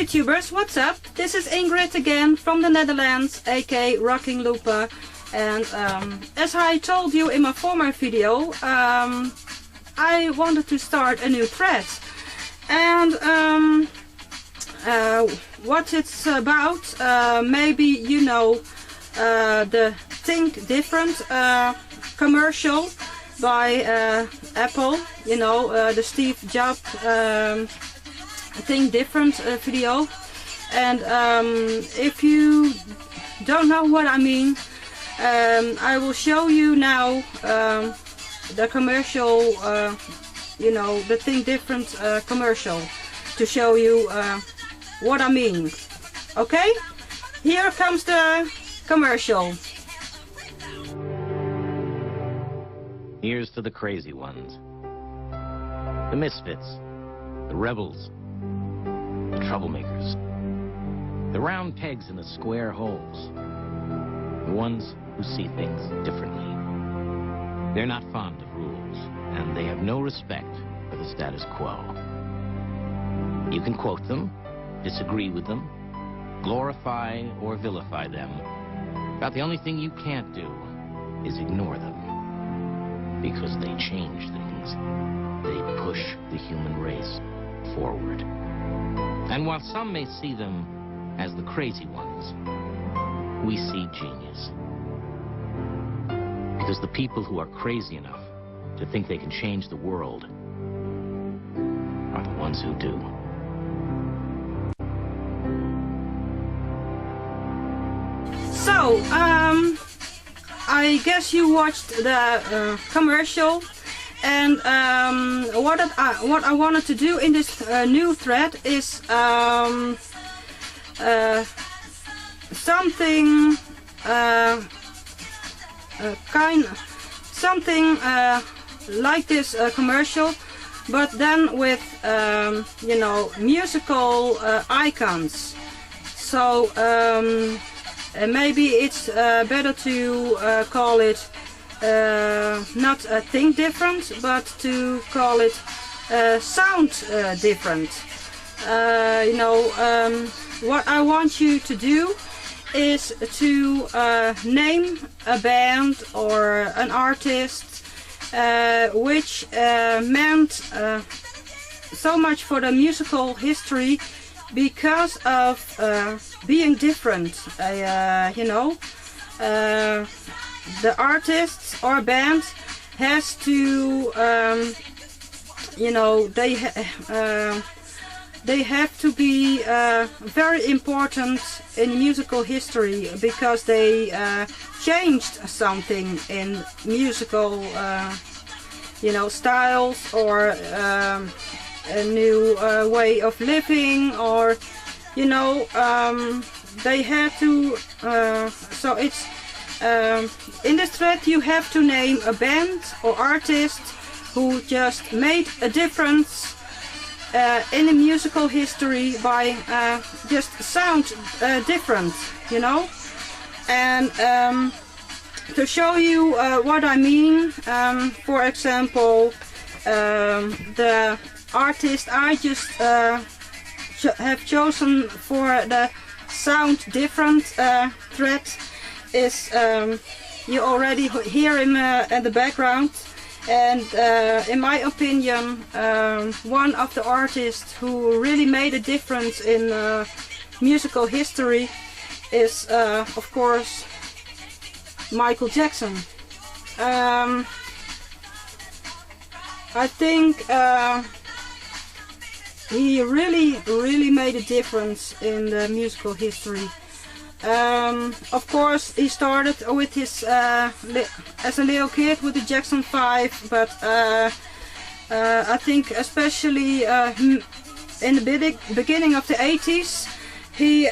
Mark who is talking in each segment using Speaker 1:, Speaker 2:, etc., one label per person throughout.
Speaker 1: YouTubers, what's up? This is Ingrid again from the Netherlands, aka RockingLUPA. And as I told you in my former video, I wanted to start a new thread. And what it's about, maybe you know the Think Different commercial by Apple, you know, the Steve Jobs Think Different video. And if you don't know what I mean, I will show you now the commercial, you know, the Think Different commercial, to show you what I mean. Okay, here comes the commercial.
Speaker 2: Here's to the crazy ones, the misfits, the rebels, the troublemakers, the round pegs in the square holes, the ones who see things differently. They're not fond of rules, and they have no respect for the status quo. You can quote them, disagree with them, glorify or vilify them, but the only thing you can't do is ignore them. Because they change things. They push the human race forward. And while some may see them as the crazy ones, we see genius. Because the people who are crazy enough to think they can change the world are the ones who do.
Speaker 1: So, I guess you watched the commercial, and what I wanted to do in this new thread is something like this commercial, but then with you know, musical icons. So maybe it's better to call it not Think Different, but to call it Sound Different. You know, what I want you to do is to name a band or an artist which meant so much for the musical history because of being different. You know, the artists or band has to, you know, they have to be very important in musical history because they changed something in musical, you know, styles, or a new way of living, or you know, they had to, so it's in this thread you have to name a band or artist who just made a difference in the musical history by just sound different, you know. And to show you what I mean, for example, the artist I just have chosen for the Sound Different thread is, you already hear him in the background. And in my opinion, one of the artists who really made a difference in musical history is, of course, Michael Jackson. I think he really made a difference in the musical history. Of course, he started with his as a little kid with the Jackson 5, but I think especially in the beginning of the 80s, he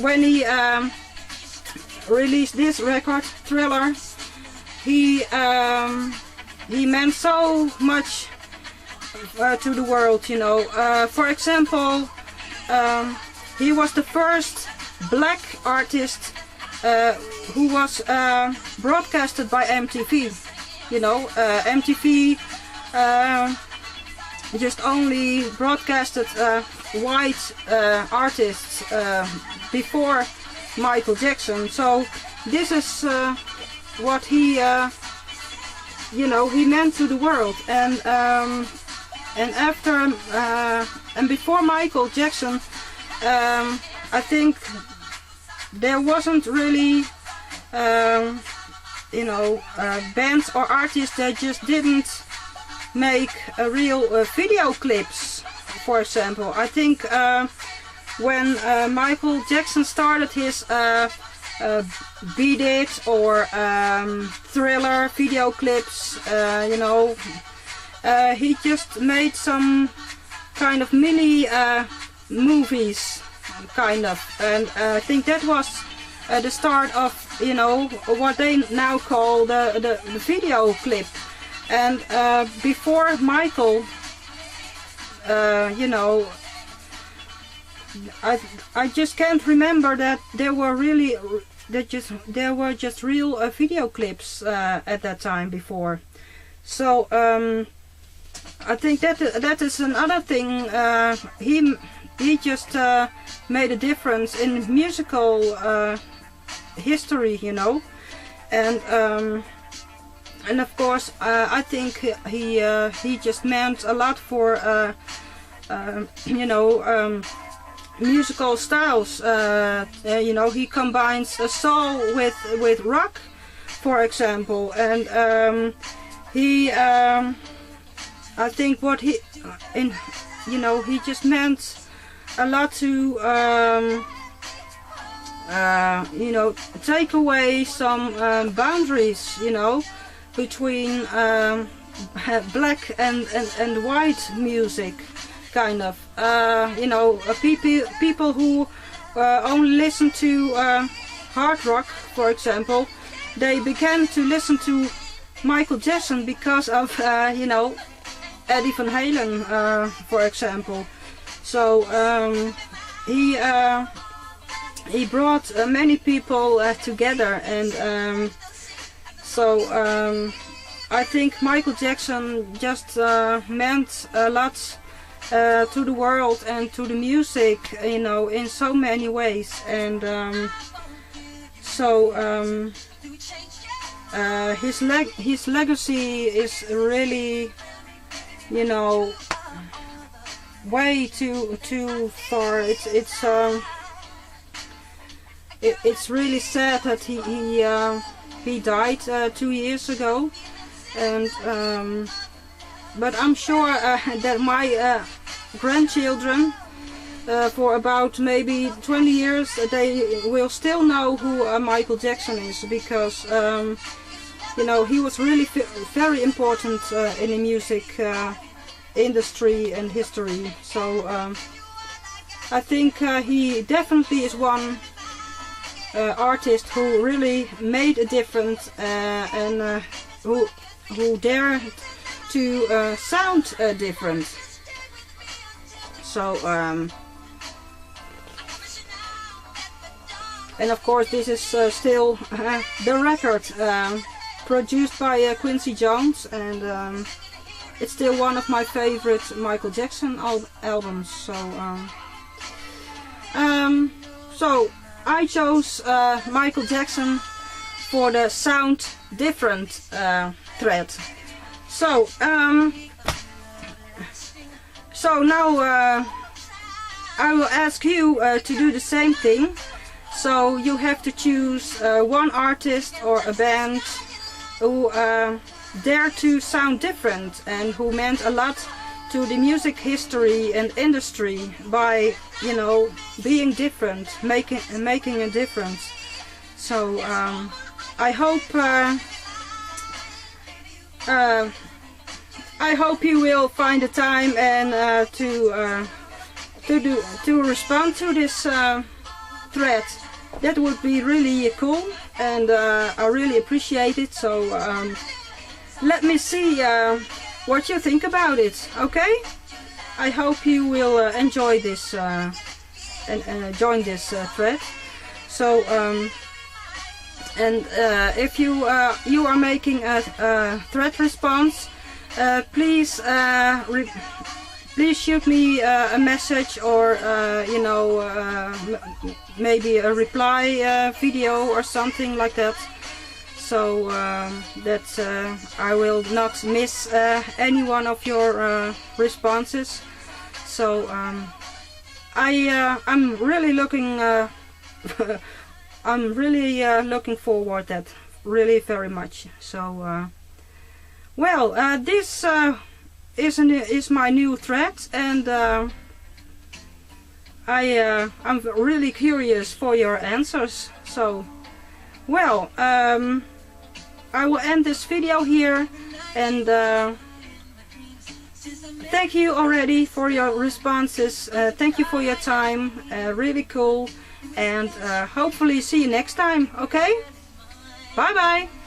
Speaker 1: when he released this record, Thriller, he meant so much to the world, you know. For example, he was the first black artist who was broadcasted by MTV. You know, MTV just only broadcasted white artists before Michael Jackson. So this is what he, you know, he meant to the world. And after and before Michael Jackson, I think there wasn't really, you know, bands or artists that just didn't make real video clips. For example, I think when Michael Jackson started his Beat It or Thriller video clips, you know, he just made some kind of mini movies, kind of, and I think that was the start of, you know, what they now call the video clip. And before Michael, you know, I just can't remember that there were really there were just real video clips at that time before. So I think that is another thing. He just made a difference in musical history, you know, and of course I think he just meant a lot for you know, musical styles. You know, he combines soul with rock, for example, and he I think what he you know, he just meant a lot to you know, take away some boundaries, you know, between black and white music, kind of. You know, people who only listen to hard rock, for example, they began to listen to Michael Jackson because of you know, Eddie Van Halen, for example. So he brought many people together, and so I think Michael Jackson just meant a lot to the world and to the music, you know, in so many ways. And so his legacy is really, you know, way too far. It's really sad that he died 2 years ago, and but I'm sure that my grandchildren, for about maybe 20 years, they will still know who Michael Jackson is, because you know, he was really very important in the music industry and history. So I think he definitely is one artist who really made a difference, and who dared to sound different. So and of course this is still the record produced by Quincy Jones, and it's still one of my favorite Michael Jackson albums. So so I chose Michael Jackson for the sound different thread. So so now I will ask you to do the same thing. So you have to choose one artist or a band who dare to sound different and who meant a lot to the music history and industry by, you know, being different, making a difference. So I hope you will find the time and to respond to this thread. That would be really cool, and I really appreciate it. So let me see what you think about it. Okay? I hope you will enjoy this and join this thread. So and if you are making a thread response, please please shoot me a message, or you know, maybe a reply video or something like that, so that I will not miss any one of your responses. So I'm really looking I'm really looking forward that really very much. So well, this is my new thread, and I'm really curious for your answers. So well, I will end this video here, and thank you already for your responses. Thank you for your time. Really cool, and hopefully see you next time. Okay, bye bye.